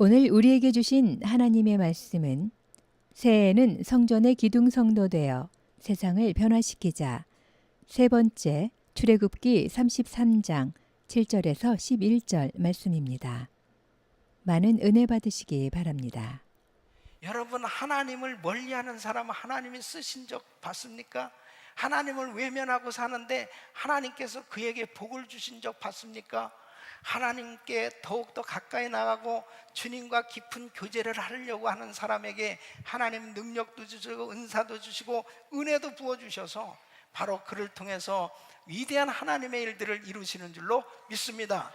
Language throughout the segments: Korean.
오늘 우리에게 주신 하나님의 말씀은 새해에는 성전의 기둥 성도되어 세상을 변화시키자. 세 번째 출애굽기 33장 7절에서 11절 말씀입니다. 많은 은혜 받으시기 바랍니다. 여러분, 하나님을 멀리하는 사람은 하나님이 쓰신 적 봤습니까? 하나님을 외면하고 사는데 하나님께서 그에게 복을 주신 적 봤습니까? 하나님께 더욱더 가까이 나가고 주님과 깊은 교제를 하려고 하는 사람에게 하나님 능력도 주시고 은사도 주시고 은혜도 부어주셔서 바로 그를 통해서 위대한 하나님의 일들을 이루시는 줄로 믿습니다.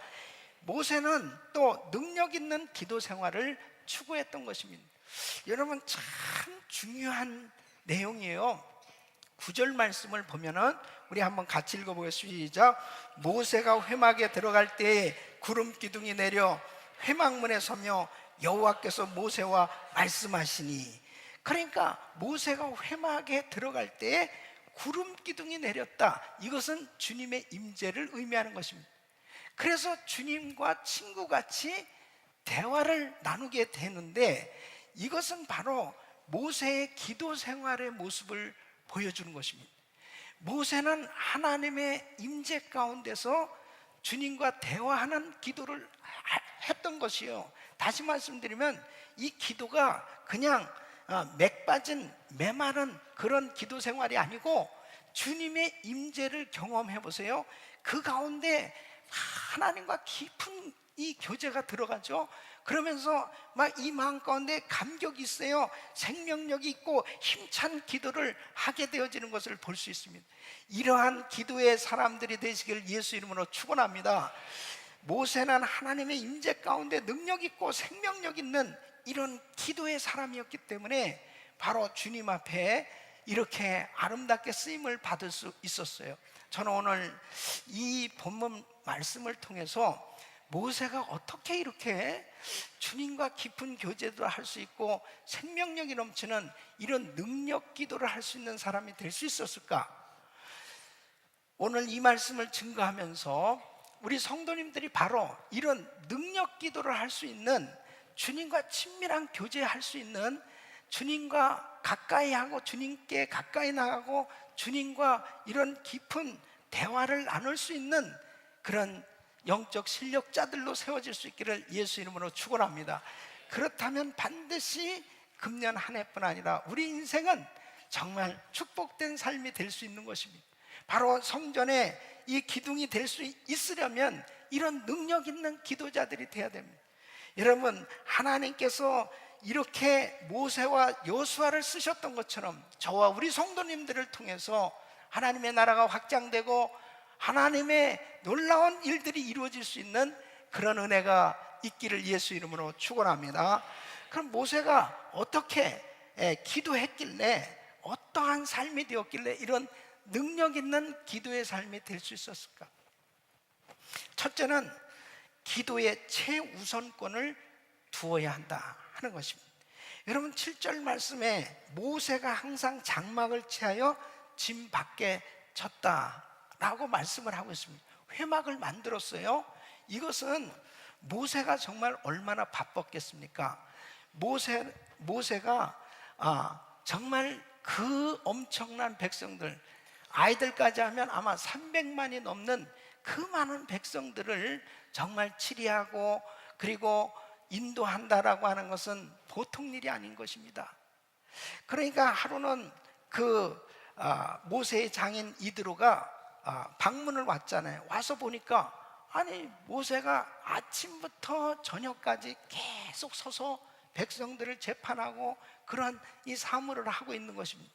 모세는 또 능력 있는 기도 생활을 추구했던 것입니다. 여러분, 참 중요한 내용이에요. 9절 말씀을 보면은 우리 한번 같이 읽어보겠습니다. 시작. 모세가 회막에 들어갈 때에 구름 기둥이 내려 회막문에 서며 여호와께서 모세와 말씀하시니, 그러니까 모세가 회막에 들어갈 때에 구름 기둥이 내렸다. 이것은 주님의 임재를 의미하는 것입니다. 그래서 주님과 친구같이 대화를 나누게 되는데, 이것은 바로 모세의 기도 생활의 모습을 보여주는 것입니다. 모세는 하나님의 임재 가운데서 주님과 대화하는 기도를 했던 것이요. 다시 말씀드리면 이 기도가 그냥 맥 빠진 메마른 그런 기도 생활이 아니고 주님의 임재를 경험해 보세요. 그 가운데 하나님과 깊은 이 교제가 들어가죠. 그러면서 막 이 마음 가운데 감격이 있어요. 생명력이 있고 힘찬 기도를 하게 되어지는 것을 볼 수 있습니다. 이러한 기도의 사람들이 되시길 예수 이름으로 축원합니다. 모세는 하나님의 임재 가운데 능력 있고 생명력 있는 이런 기도의 사람이었기 때문에 바로 주님 앞에 이렇게 아름답게 쓰임을 받을 수 있었어요. 저는 오늘 이 본문 말씀을 통해서 모세가 어떻게 이렇게 주님과 깊은 교제도 할 수 있고 생명력이 넘치는 이런 능력 기도를 할 수 있는 사람이 될 수 있었을까? 오늘 이 말씀을 증거하면서 우리 성도님들이 바로 이런 능력 기도를 할 수 있는, 주님과 친밀한 교제할 수 있는, 주님과 가까이 하고 주님께 가까이 나가고 주님과 이런 깊은 대화를 나눌 수 있는 그런 영적 실력자들로 세워질 수 있기를 예수 이름으로 축원합니다. 그렇다면 반드시 금년 한 해뿐 아니라 우리 인생은 정말 축복된 삶이 될 수 있는 것입니다. 바로 성전에 이 기둥이 될 수 있으려면 이런 능력 있는 기도자들이 되어야 됩니다. 여러분, 하나님께서 이렇게 모세와 여호수아를 쓰셨던 것처럼 저와 우리 성도님들을 통해서 하나님의 나라가 확장되고 하나님의 놀라운 일들이 이루어질 수 있는 그런 은혜가 있기를 예수 이름으로 축원합니다. 그럼 모세가 어떻게 기도했길래, 어떠한 삶이 되었길래 이런 능력 있는 기도의 삶이 될 수 있었을까? 첫째는 기도의 최우선권을 두어야 한다 하는 것입니다. 여러분, 7절 말씀에 모세가 항상 장막을 취하여 짐 밖에 졌다라고 말씀을 하고 있습니다. 회막을 만들었어요. 이것은 모세가 정말 얼마나 바빴겠습니까? 모세가 정말 그 엄청난 백성들, 아이들까지 하면 아마 300만이 넘는 그 많은 백성들을 정말 치리하고 그리고 인도한다라고 하는 것은 보통 일이 아닌 것입니다. 그러니까 하루는 모세의 장인 이드로가 방문을 왔잖아요. 와서 보니까 아니, 모세가 아침부터 저녁까지 계속 서서 백성들을 재판하고 그러한 이 사물을 하고 있는 것입니다.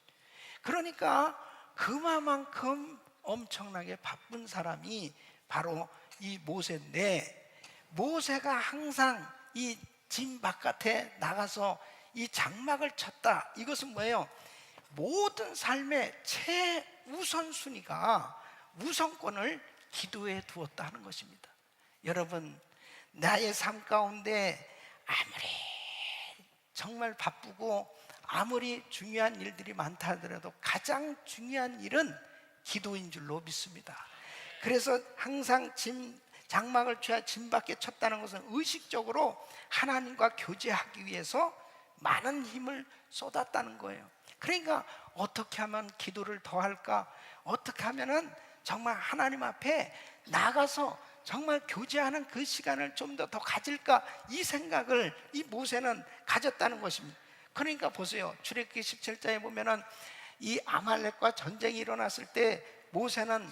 그러니까 그만큼 엄청나게 바쁜 사람이 바로 이 모세인데, 모세가 항상 이 짐 바깥에 나가서 이 장막을 쳤다. 이것은 뭐예요? 모든 삶의 최우선순위가, 우선권을 기도에 두었다 하는 것입니다. 여러분, 나의 삶 가운데 아무리 정말 바쁘고 아무리 중요한 일들이 많다 하더라도 가장 중요한 일은 기도인 줄로 믿습니다. 그래서 항상 장막을 취하 진밖에 쳤다는 것은 의식적으로 하나님과 교제하기 위해서 많은 힘을 쏟았다는 거예요. 그러니까 어떻게 하면 기도를 더 할까? 어떻게 하면은 정말 하나님 앞에 나가서 정말 교제하는 그 시간을 좀 더 가질까? 이 생각을 이 모세는 가졌다는 것입니다. 그러니까 보세요. 출애굽기 17장에 보면은 이 아말렉과 전쟁이 일어났을 때 모세는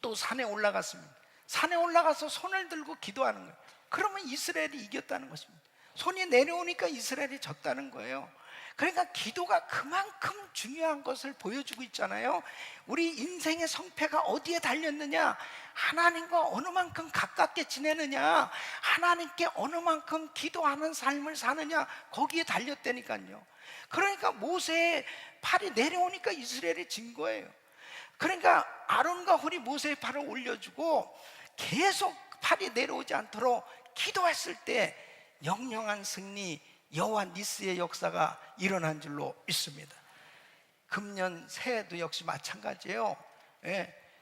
또 산에 올라갔습니다. 산에 올라가서 손을 들고 기도하는 거예요. 그러면 이스라엘이 이겼다는 것입니다. 손이 내려오니까 이스라엘이 졌다는 거예요. 그러니까 기도가 그만큼 중요한 것을 보여주고 있잖아요. 우리 인생의 성패가 어디에 달렸느냐? 하나님과 어느 만큼 가깝게 지내느냐, 하나님께 어느 만큼 기도하는 삶을 사느냐, 거기에 달렸다니까요. 그러니까 모세의 팔이 내려오니까 이스라엘이 진 거예요. 그러니까 아론과 홀이 모세의 팔을 올려주고 계속 팔이 내려오지 않도록 기도했을 때 영영한 승리, 여호와 니스의 역사가 일어난 줄로 믿습니다. 금년 새해도 역시 마찬가지예요.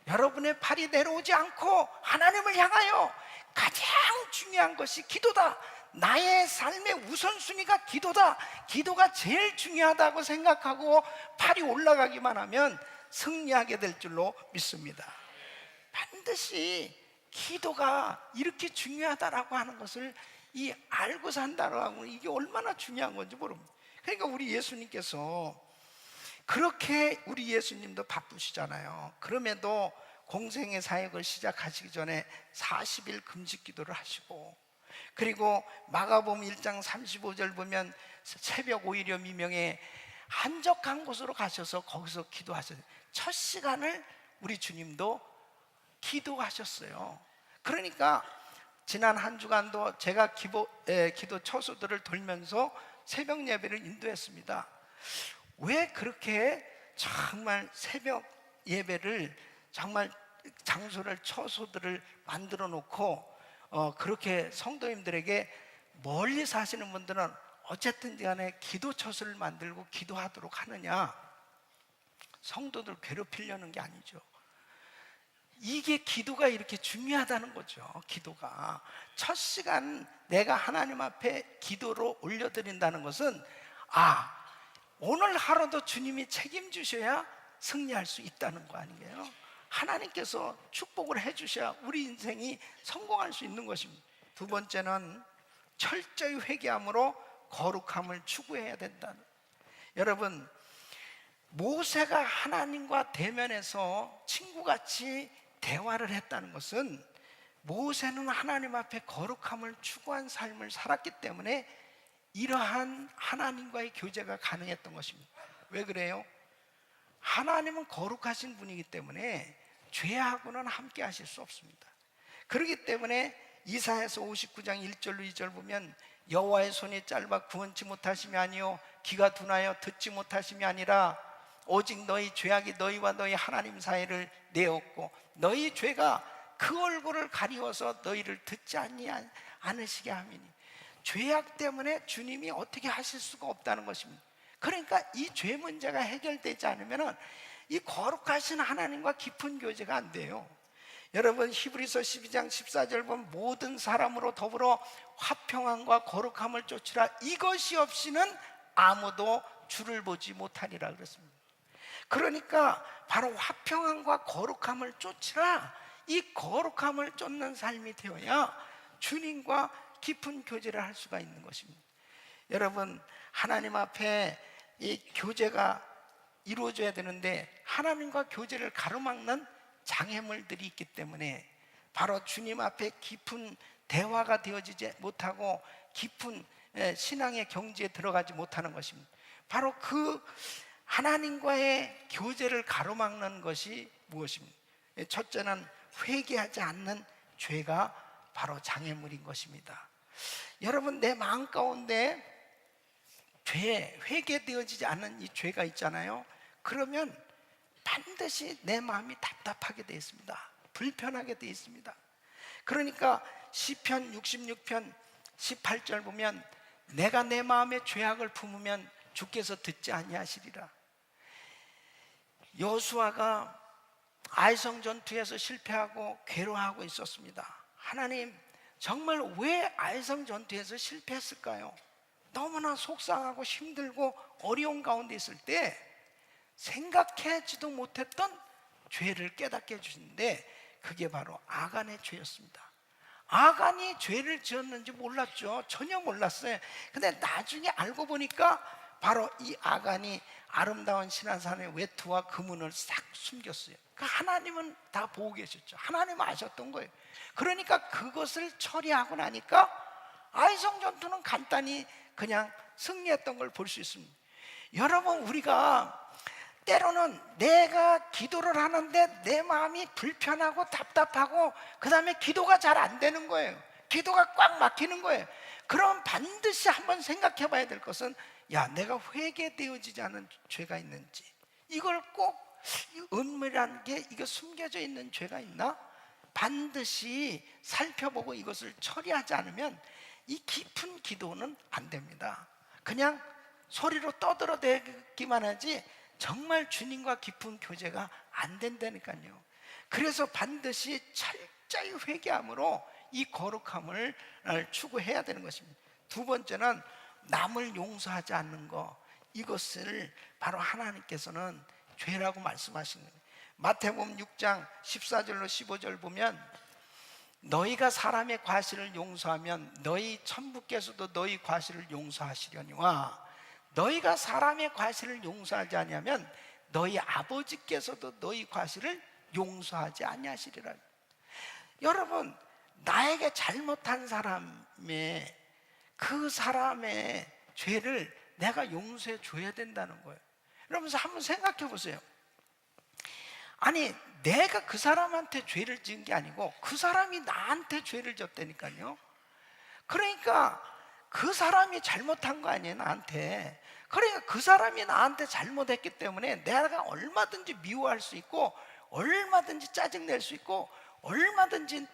여러분의 팔이 내려오지 않고 하나님을 향하여 가장 중요한 것이 기도다. 나의 삶의 우선순위가 기도다. 기도가 제일 중요하다고 생각하고 팔이 올라가기만 하면 승리하게 될 줄로 믿습니다. 반드시 기도가 이렇게 중요하다라고 하는 것을 알고 산다라고 하면 이게 얼마나 중요한 건지 모릅니다. 그러니까 우리 예수님께서 그렇게, 우리 예수님도 바쁘시잖아요. 그럼에도 공생의 사역을 시작하시기 전에 40일 금식 기도를 하시고, 그리고 마가복음 1장 35절 보면 새벽 5일여 미명에 한적한 곳으로 가셔서 거기서 기도하셨어요. 첫 시간을 우리 주님도 기도하셨어요. 그러니까 지난 한 주간도 제가 기도 처소들을 돌면서 새벽 예배를 인도했습니다. 왜 그렇게 정말 새벽 예배를 정말 장소를, 처소들을 만들어 놓고 그렇게 성도님들에게 멀리 사시는 분들은 어쨌든 간에 기도 처소를 만들고 기도하도록 하느냐? 성도들 괴롭히려는 게 아니죠. 이게 기도가 이렇게 중요하다는 거죠. 기도가 첫 시간 내가 하나님 앞에 기도로 올려드린다는 것은, 오늘 하루도 주님이 책임주셔야 승리할 수 있다는 거 아니에요? 하나님께서 축복을 해주셔야 우리 인생이 성공할 수 있는 것입니다. 두 번째는 철저히 회개함으로 거룩함을 추구해야 된다는. 여러분, 모세가 하나님과 대면해서 친구같이 대화를 했다는 것은 모세는 하나님 앞에 거룩함을 추구한 삶을 살았기 때문에 이러한 하나님과의 교제가 가능했던 것입니다. 왜 그래요? 하나님은 거룩하신 분이기 때문에 죄하고는 함께 하실 수 없습니다. 그렇기 때문에 이사야서 59장 1절로 2절 보면 여호와의 손이 짧아 구원치 못하심이 아니요 귀가 둔하여 듣지 못하심이 아니라 오직 너희 죄악이 너희와 너희 하나님 사이를 내었고 너희 죄가 그 얼굴을 가리워서 너희를 듣지 않으시게 함이니. 죄악 때문에 주님이 어떻게 하실 수가 없다는 것입니다. 그러니까 이 죄 문제가 해결되지 않으면 이 거룩하신 하나님과 깊은 교제가 안 돼요. 여러분, 히브리서 12장 14절 보면 모든 사람으로 더불어 화평함과 거룩함을 쫓으라. 이것이 없이는 아무도 주를 보지 못하리라 그랬습니다. 그러니까 바로 화평함과 거룩함을 쫓으라. 이 거룩함을 쫓는 삶이 되어야 주님과 깊은 교제를 할 수가 있는 것입니다. 여러분, 하나님 앞에 이 교제가 이루어져야 되는데 하나님과 교제를 가로막는 장애물들이 있기 때문에 바로 주님 앞에 깊은 대화가 되어지지 못하고 깊은 신앙의 경지에 들어가지 못하는 것입니다. 바로 그 하나님과의 교제를 가로막는 것이 무엇입니까? 첫째는 회개하지 않는 죄가 바로 장애물인 것입니다. 여러분, 내 마음 가운데 회개되어지지 않는 이 죄가 있잖아요. 그러면 반드시 내 마음이 답답하게 되어 있습니다. 불편하게 되어 있습니다. 그러니까 시편 66편 18절 보면 내가 내 마음에 죄악을 품으면 주께서 듣지 아니하시리라. 여호수아가 아이성 전투에서 실패하고 괴로워하고 있었습니다. 하나님 정말 왜 아이성 전투에서 실패했을까요? 너무나 속상하고 힘들고 어려운 가운데 있을 때 생각하지도 못했던 죄를 깨닫게 해주시는데, 그게 바로 아간의 죄였습니다. 아간이 죄를 지었는지 몰랐죠. 전혀 몰랐어요. 근데 나중에 알고 보니까 바로 이 아간이 아름다운 시내산의 외투와 금은을 싹 숨겼어요. 그 하나님은 다 보고 계셨죠. 하나님은 아셨던 거예요. 그러니까 그것을 처리하고 나니까 아이성 전투는 간단히 그냥 승리했던 걸 볼 수 있습니다. 여러분, 우리가 때로는 내가 기도를 하는데 내 마음이 불편하고 답답하고 그 다음에 기도가 잘 안 되는 거예요. 기도가 꽉 막히는 거예요. 그럼 반드시 한번 생각해 봐야 될 것은, 야, 내가 회개되어지지 않은 죄가 있는지, 이걸 꼭 은밀한 게 이거 숨겨져 있는 죄가 있나? 반드시 살펴보고 이것을 처리하지 않으면 이 깊은 기도는 안 됩니다. 그냥 소리로 떠들어대기만 하지 정말 주님과 깊은 교제가 안 된다니까요. 그래서 반드시 철저히 회개함으로 이 거룩함을 추구해야 되는 것입니다. 두 번째는 남을 용서하지 않는 것, 이것을 바로 하나님께서는 죄라고 말씀하시는 거예요. 마태복음 6장 14절로 15절 보면, 너희가 사람의 과실을 용서하면 너희 천부께서도 너희 과실을 용서하시려니와 너희가 사람의 과실을 용서하지 아니하면 너희 아버지께서도 너희 과실을 용서하지 아니하시리라. 여러분, 나에게 잘못한 사람의 그 사람의 죄를 내가 용서해 줘야 된다는 거예요. 여러분, 한번 생각해 보세요. 아니, 내가 그 사람한테 죄를 지은 게 아니고 그 사람이 나한테 죄를 졌다니까요. 그러니까 그 사람이 잘못한 거 아니에요, 나한테. 그러니까 그 사람이 나한테 잘못했기 때문에 내가 얼마든지 미워할 수 있고, 얼마든지 짜증낼 수 있고, 얼마든지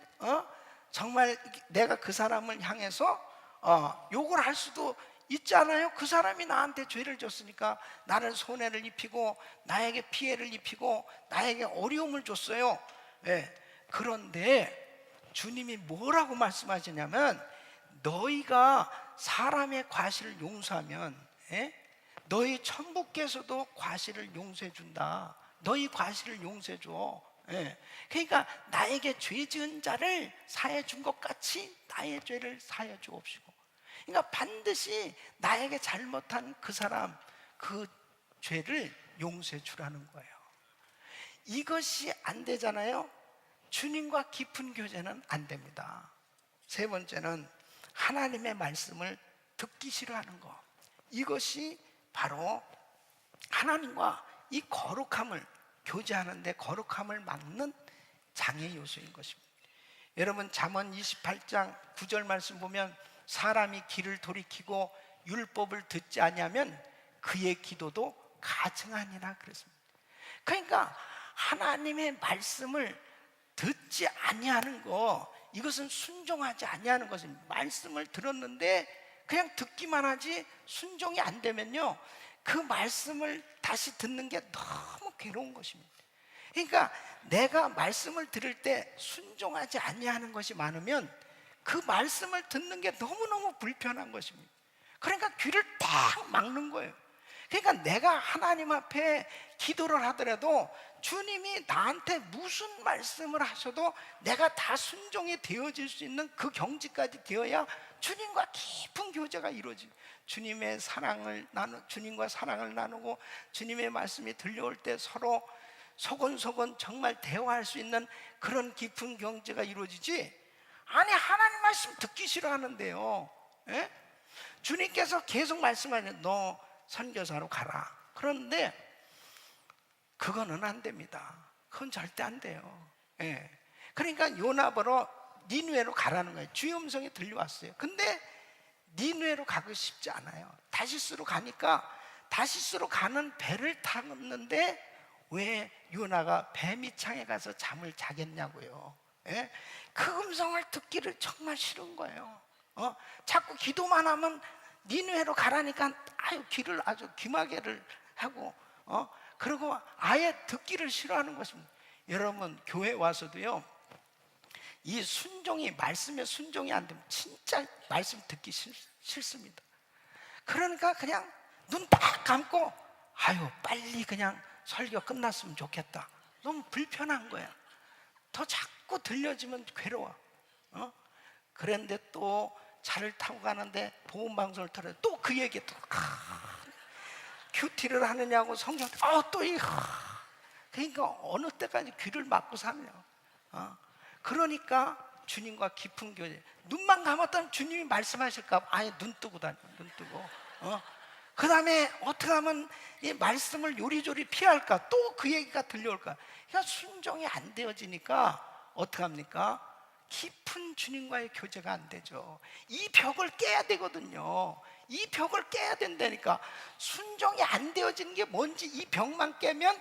정말 내가 그 사람을 향해서 욕을 할 수도 있잖아요. 그 사람이 나한테 죄를 줬으니까 나를 손해를 입히고 나에게 피해를 입히고 나에게 어려움을 줬어요. 네. 그런데 주님이 뭐라고 말씀하시냐면, 너희가 사람의 과실을 용서하면 너희 천부께서도 과실을 용서해 준다. 너희 과실을 용서해 줘. 그러니까 나에게 죄 지은 자를 사해 준 것 같이 나의 죄를 사해 주옵시고, 그러니까 반드시 나에게 잘못한 그 사람, 그 죄를 용서해 주라는 거예요. 이것이 안 되잖아요. 주님과 깊은 교제는 안 됩니다. 세 번째는 하나님의 말씀을 듣기 싫어하는 것. 이것이 바로 하나님과 이 거룩함을 교제하는데 거룩함을 막는 장애 요소인 것입니다. 여러분, 잠언 28장 9절 말씀 보면, 사람이 길을 돌이키고 율법을 듣지 아니하면 그의 기도도 가증하니라 그랬습니다. 그러니까 하나님의 말씀을 듣지 아니하는 거, 이것은 순종하지 아니하는 것입니다. 말씀을 들었는데 그냥 듣기만 하지 순종이 안 되면요, 그 말씀을 다시 듣는 게 너무 괴로운 것입니다. 그러니까 내가 말씀을 들을 때 순종하지 아니하는 것이 많으면 그 말씀을 듣는 게 너무너무 불편한 것입니다. 그러니까 귀를 딱 막는 거예요. 그러니까 내가 하나님 앞에 기도를 하더라도 주님이 나한테 무슨 말씀을 하셔도 내가 다 순종이 되어질 수 있는 그 경지까지 되어야 주님과 깊은 교제가 이루어지고, 주님의 사랑을 주님과 사랑을 나누고 주님의 말씀이 들려올 때 서로 소곤소곤 정말 대화할 수 있는 그런 깊은 경제가 이루어지지. 아니, 하나님 말씀 듣기 싫어하는데요. 주님께서 계속 말씀하시는, 너 선교사로 가라. 그런데 그거는 안 됩니다. 그건 절대 안 돼요. 그러니까 요나 보러 니느웨로 가라는 거예요. 주의 음성이 들려왔어요. 근데 니느웨로 가고 싶지 않아요. 다시스로 가니까 다시스로 가는 배를 탔는데 왜 요나가 배 밑창에 가서 잠을 자겠냐고요. 그 음성을 듣기를 정말 싫은 거예요. 자꾸 기도만 하면 니느웨로 가라니까 아유, 귀를 아주 귀마개를 하고 그리고 아예 듣기를 싫어하는 것입니다. 여러분, 교회 와서도요, 이 순종이, 말씀에 순종이 안 되면 진짜 말씀 듣기 싫습니다. 그러니까 그냥 눈 딱 감고 아유 빨리 그냥 설교 끝났으면 좋겠다. 너무 불편한 거야. 더 자꾸 들려지면 괴로워. 그런데 또 차를 타고 가는데 보험방송을 틀어요. 또 그 얘기 또 큐티를 하느냐고 성경 그러니까 어느 때까지 귀를 막고 사느냐. 그러니까 주님과 깊은 교제. 눈만 감았다면 주님이 말씀하실까 봐 아예 눈 뜨고 다녀. 눈 뜨고. 그 다음에 어떻게 하면 이 말씀을 요리조리 피할까? 또 그 얘기가 들려올까? 그러니까 순종이 안 되어지니까 어떻게 합니까? 깊은 주님과의 교제가 안 되죠. 이 벽을 깨야 되거든요. 이 벽을 깨야 된다니까. 순종이 안 되어지는 게 뭔지 이 벽만 깨면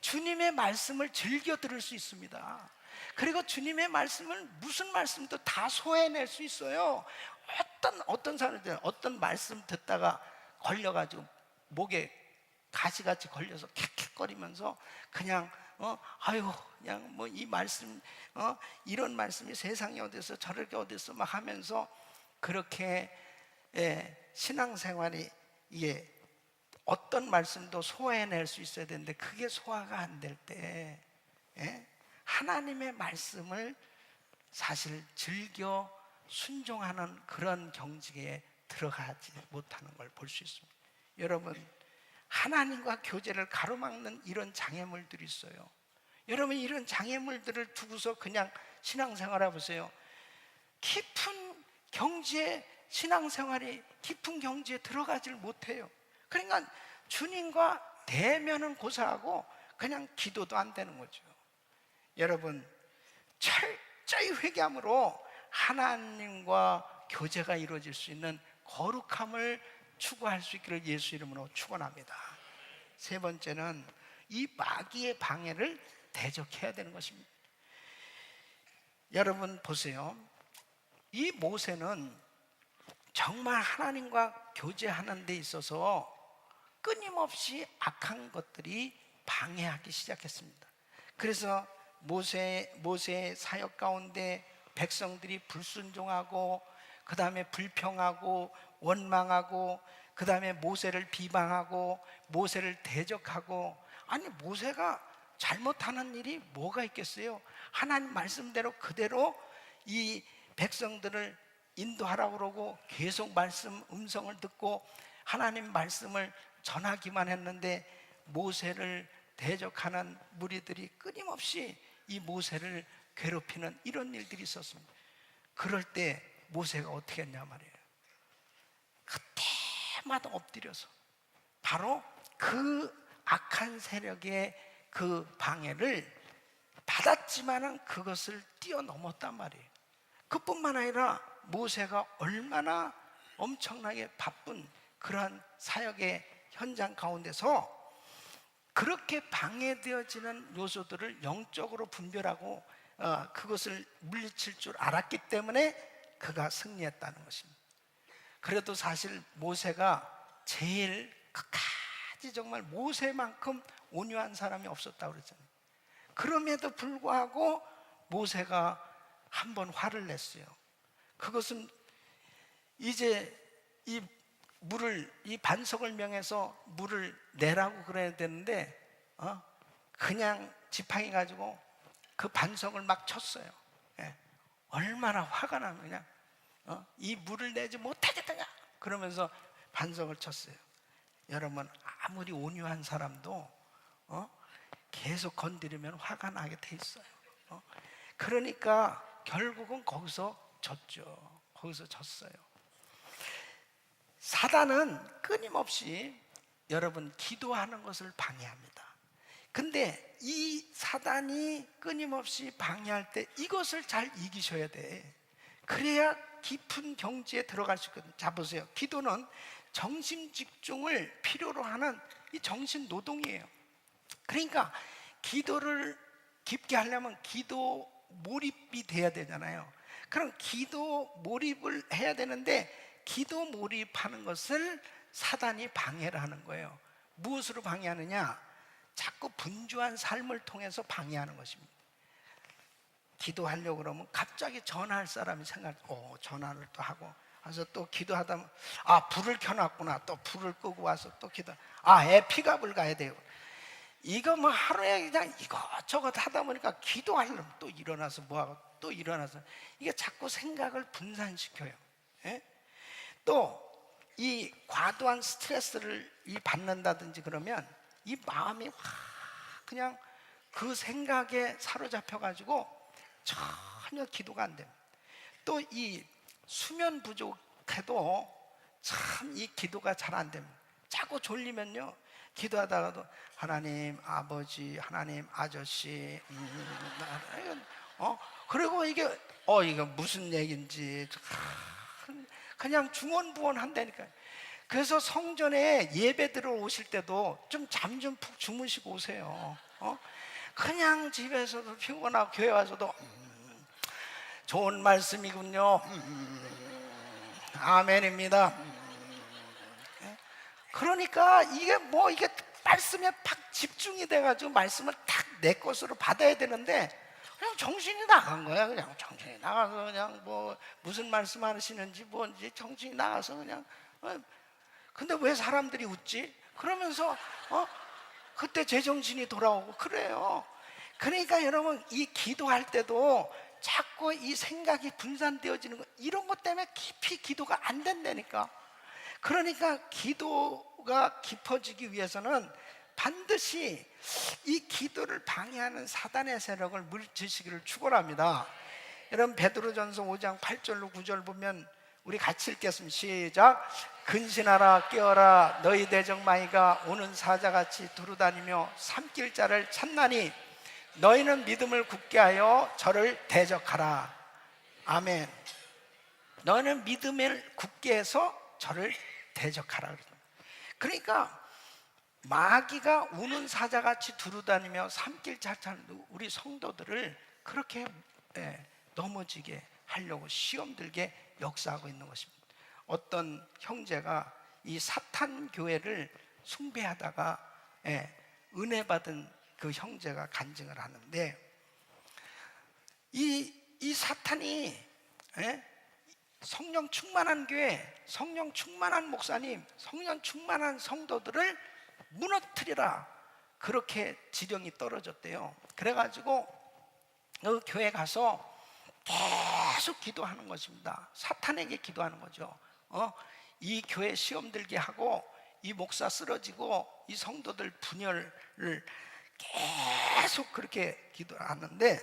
주님의 말씀을 즐겨 들을 수 있습니다. 그리고 주님의 말씀을 무슨 말씀도 다 소해낼 수 있어요. 어떤 사람들은 어떤 말씀 듣다가 걸려가지고 목에 가시같이 걸려서 캑캑거리면서 그냥 아유 그냥 뭐 이 말씀 이런 말씀이 세상에 어디서 저렇게 어디서 막 하면서 그렇게 신앙생활이 이게 어떤 말씀도 소화해낼 수 있어야 되는데 그게 소화가 안 될 때 하나님의 말씀을 사실 즐겨 순종하는 그런 경지에 들어가지 못하는 걸 볼 수 있습니다. 여러분, 하나님과 교제를 가로막는 이런 장애물들이 있어요. 여러분, 이런 장애물들을 두고서 그냥 신앙생활 해보세요. 깊은 경지에 신앙생활이 깊은 경지에 들어가질 못해요. 그러니까 주님과 대면은 고사하고 그냥 기도도 안 되는 거죠. 여러분, 철저히 회개함으로 하나님과 교제가 이루어질 수 있는 거룩함을 추구할 수 있기를 예수 이름으로 축원합니다. 세 번째는 이 마귀의 방해를 대적해야 되는 것입니다. 여러분 보세요. 이 모세는 정말 하나님과 교제하는 데 있어서 끊임없이 악한 것들이 방해하기 시작했습니다. 그래서 모세의 사역 가운데 백성들이 불순종하고 그 다음에 불평하고 원망하고 그 다음에 모세를 비방하고 모세를 대적하고 아니 모세가 잘못하는 일이 뭐가 있겠어요? 하나님 말씀대로 그대로 이 백성들을 인도하라고 그러고 계속 말씀 음성을 듣고 하나님 말씀을 전하기만 했는데 모세를 대적하는 무리들이 끊임없이 이 모세를 괴롭히는 이런 일들이 있었습니다. 그럴 때 모세가 어떻게 했냐 말이에요. 그때마다 엎드려서 바로 그 악한 세력의 그 방해를 받았지만은 그것을 뛰어넘었단 말이에요. 그뿐만 아니라 모세가 얼마나 엄청나게 바쁜 그러한 사역의 현장 가운데서 그렇게 방해되어지는 요소들을 영적으로 분별하고 그것을 물리칠 줄 알았기 때문에 그가 승리했다는 것입니다. 그래도 사실 모세가 제일 끝까지 정말 모세만큼 온유한 사람이 없었다고 그랬잖아요. 그럼에도 불구하고 모세가 한 번 화를 냈어요. 그것은 이제 이 반석을 명해서 물을 내라고 그래야 되는데 그냥 지팡이 가지고 그 반석을 막 쳤어요. 얼마나 화가 나면 그냥 이 물을 내지 못하겠다냐 그러면서 반석을 쳤어요. 여러분 아무리 온유한 사람도 계속 건드리면 화가 나게 돼 있어요. 그러니까 결국은 거기서 졌죠. 거기서 졌어요. 사단은 끊임없이 여러분 기도하는 것을 방해합니다. 근데 이 사단이 끊임없이 방해할 때 이것을 잘 이기셔야 돼. 그래야 깊은 경지에 들어갈 수 있거든요. 자 보세요. 기도는 정신 집중을 필요로 하는 이 정신 노동이에요. 그러니까 기도를 깊게 하려면 기도 몰입이 돼야 되잖아요. 그럼 기도 몰입을 해야 되는데 기도 몰입하는 것을 사단이 방해를 하는 거예요. 무엇으로 방해하느냐? 자꾸 분주한 삶을 통해서 방해하는 것입니다. 기도하려고 그러면 갑자기 전화할 사람이 전화를 또 하고 와서 또 기도하다 보면 불을 켜놨구나, 또 불을 끄고 와서 또 애 픽업을 가야 돼요. 이거 뭐 하루에 그냥 이것저것 하다 보니까 기도하려면 또 일어나서 뭐하고 또 일어나서 이게 자꾸 생각을 분산시켜요. 예? 또 이 과도한 스트레스를 받는다든지 그러면 이 마음이 그냥 그 생각에 사로잡혀 가지고 전혀 기도가 안 됩니다. 또 이 수면 부족해도 참 이 기도가 잘 안 됩니다. 자꾸 졸리면요, 기도하다가도 하나님 아버지, 하나님 아저씨, 그리고 이게 무슨 얘기인지 그냥 중언부언한다니까요. 그래서 성전에 예배 들어오실 때도 좀 잠 좀 푹 주무시고 오세요. 그냥 집에서도 피곤하고 교회 와서도 좋은 말씀이군요. 아멘입니다. 그러니까 이게 말씀에 팍 집중이 돼가지고 말씀을 딱 내 것으로 받아야 되는데 그냥 정신이 나간 거야. 그냥 정신이 나가서 그냥 무슨 말씀 하시는지 뭔지 정신이 나가서 그냥 근데 왜 사람들이 웃지? 그러면서 그때 제정신이 돌아오고 그래요. 그러니까 여러분, 이 기도할 때도 자꾸 이 생각이 분산되어지는 거, 이런 것 때문에 깊이 기도가 안 된다니까. 그러니까 기도가 깊어지기 위해서는 반드시 이 기도를 방해하는 사단의 세력을 물리치시기를 축원합니다. 여러분, 베드로전서 5장 8절로 9절 보면 우리 같이 읽겠습니다. 시작. 근신하라, 깨어라, 너희 대적마귀가 오는 사자같이 두루다니며 삼킬 자를 찾나니 너희는 믿음을 굳게 하여 저를 대적하라. 아멘. 너희는 믿음을 굳게 해서 저를 대적하라. 그러니까 마귀가 우는 사자같이 두루다니며 삼킬 자찬 우리 성도들을 그렇게 넘어지게 하려고 시험 들게 역사하고 있는 것입니다. 어떤 형제가 이 사탄 교회를 숭배하다가 은혜 받은 그 형제가 간증을 하는데, 이 사탄이 성령 충만한 교회, 성령 충만한 목사님, 성령 충만한 성도들을 무너뜨리라, 그렇게 지령이 떨어졌대요. 그래가지고 그 교회 가서 계속 기도하는 것입니다. 사탄에게 기도하는 거죠. 이 교회 시험 들게 하고 이 목사 쓰러지고 이 성도들 분열을 계속 그렇게 기도하는데,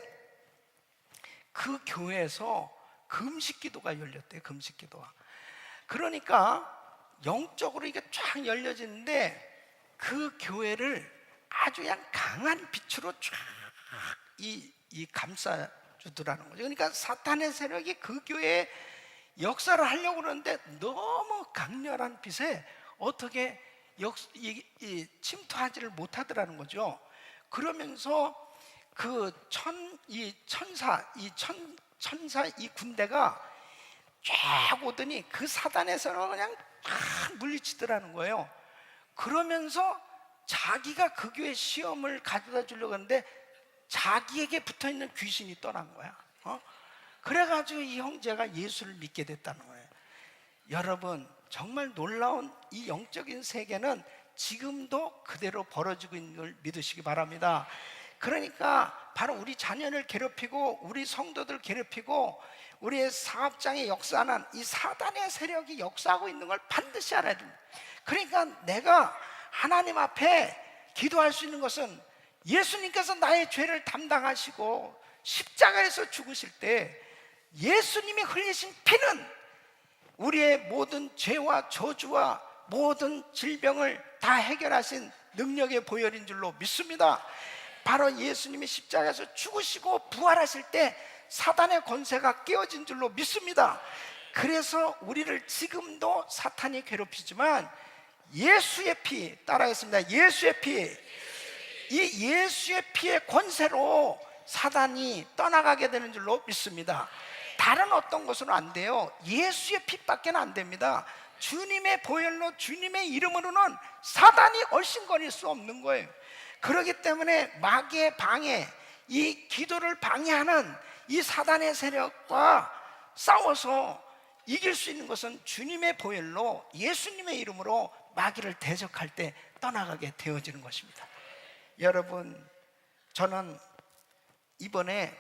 그 교회에서 금식 기도가 열렸대요. 금식 기도가. 그러니까 영적으로 이게 쫙 열려지는데 그 교회를 아주 그냥 강한 빛으로 쫙 감싸주더라는 거죠. 그러니까 사탄의 세력이 그 교회에 역사를 하려고 그러는데 너무 강렬한 빛에 어떻게 침투하지를 못하더라는 거죠. 그러면서 천사 이 군대가 쫙 오더니 그 사단의 세력을 그냥 쫙 물리치더라는 거예요. 그러면서 자기가 그 교회 시험을 가져다 주려고 하는데 자기에게 붙어있는 귀신이 떠난 거야. 그래가지고 이 형제가 예수를 믿게 됐다는 거예요. 여러분, 정말 놀라운 이 영적인 세계는 지금도 그대로 벌어지고 있는 걸 믿으시기 바랍니다. 그러니까 바로 우리 자녀를 괴롭히고 우리 성도들 괴롭히고 우리의 사업장에 역사하는 이 사단의 세력이 역사하고 있는 걸 반드시 알아야 됩니다. 그러니까 내가 하나님 앞에 기도할 수 있는 것은 예수님께서 나의 죄를 담당하시고 십자가에서 죽으실 때 예수님이 흘리신 피는 우리의 모든 죄와 저주와 모든 질병을 다 해결하신 능력의 보혈인 줄로 믿습니다. 바로 예수님이 십자가에서 죽으시고 부활하실 때 사단의 권세가 깨어진 줄로 믿습니다. 그래서 우리를 지금도 사탄이 괴롭히지만 예수의 피, 따라하겠습니다. 예수의 피, 이 예수의 피의 권세로 사단이 떠나가게 되는 줄로 믿습니다. 다른 어떤 것으로는 안 돼요. 예수의 피밖에 안 됩니다. 주님의 보혈로, 주님의 이름으로는 사단이 얼씬거릴 수 없는 거예요. 그렇기 때문에 마귀의 방해, 이 기도를 방해하는 이 사단의 세력과 싸워서 이길 수 있는 것은 주님의 보혈로 예수님의 이름으로 마귀를 대적할 때 떠나가게 되어지는 것입니다. 여러분, 저는 이번에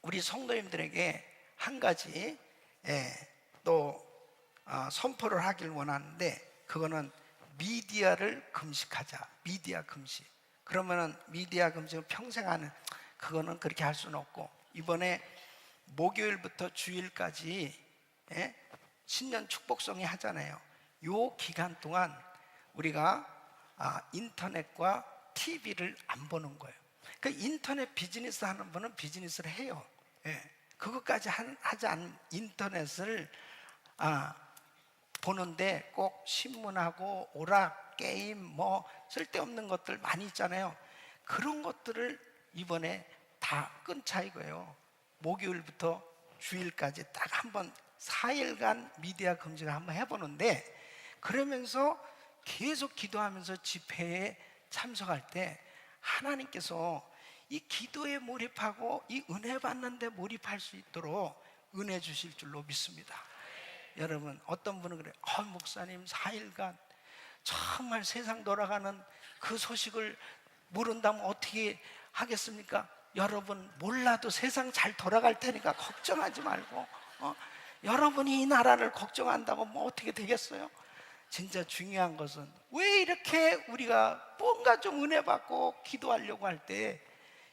우리 성도님들에게 한 가지 또 선포를 하길 원하는데, 그거는 미디어를 금식하자. 미디어 금식. 그러면은 미디어 금식을 평생 하는, 그거는 그렇게 할 수는 없고, 이번에 목요일부터 주일까지 신년 축복성이 하잖아요. 요 기간 동안 우리가 인터넷과 TV를 안 보는 거예요. 그 인터넷 비즈니스 하는 분은 비즈니스를 해요. 그것까지 하지 않은 인터넷을 보는데 꼭 신문하고 오락, 게임, 뭐 쓸데없는 것들 많이 있잖아요. 그런 것들을 이번에 다 끊자 이거예요. 목요일부터 주일까지 딱 한번 4일간 미디어 금지를 한번 해보는데, 그러면서 계속 기도하면서 집회에 참석할 때 하나님께서 이 기도에 몰입하고 이 은혜 받는데 몰입할 수 있도록 은혜 주실 줄로 믿습니다. 여러분, 어떤 분은 그래요. 목사님 4일간 정말 세상 돌아가는 그 소식을 모른다면 어떻게 하겠습니까? 여러분, 몰라도 세상 잘 돌아갈 테니까 걱정하지 말고, 여러분이 이 나라를 걱정한다고 뭐 어떻게 되겠어요? 진짜 중요한 것은 왜 이렇게 우리가 뭔가 좀 은혜 받고 기도하려고 할 때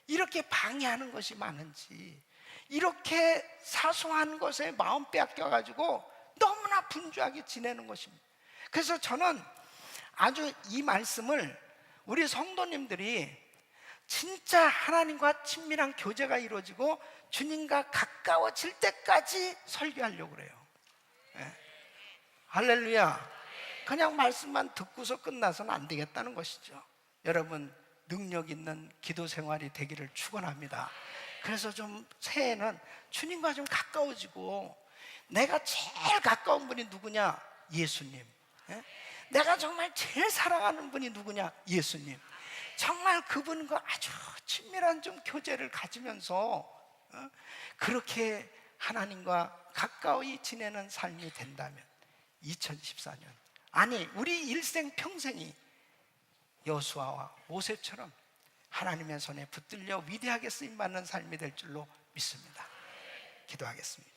이렇게 방해하는 것이 많은지, 이렇게 사소한 것에 마음 빼앗겨가지고 너무나 분주하게 지내는 것입니다. 그래서 저는 아주 이 말씀을 우리 성도님들이 진짜 하나님과 친밀한 교제가 이루어지고 주님과 가까워질 때까지 설교하려고 그래요. 할렐루야. 그냥 말씀만 듣고서 끝나서는 안 되겠다는 것이죠. 여러분, 능력 있는 기도 생활이 되기를 축원합니다. 그래서 좀 새해는 주님과 좀 가까워지고, 내가 제일 가까운 분이 누구냐? 예수님. 내가 정말 제일 사랑하는 분이 누구냐? 예수님. 정말 그분과 아주 친밀한 좀 교제를 가지면서 그렇게 하나님과 가까이 지내는 삶이 된다면 2014년, 아니 우리 일생 평생이 여호수아와 모세처럼 하나님의 손에 붙들려 위대하게 쓰임받는 삶이 될 줄로 믿습니다. 기도하겠습니다.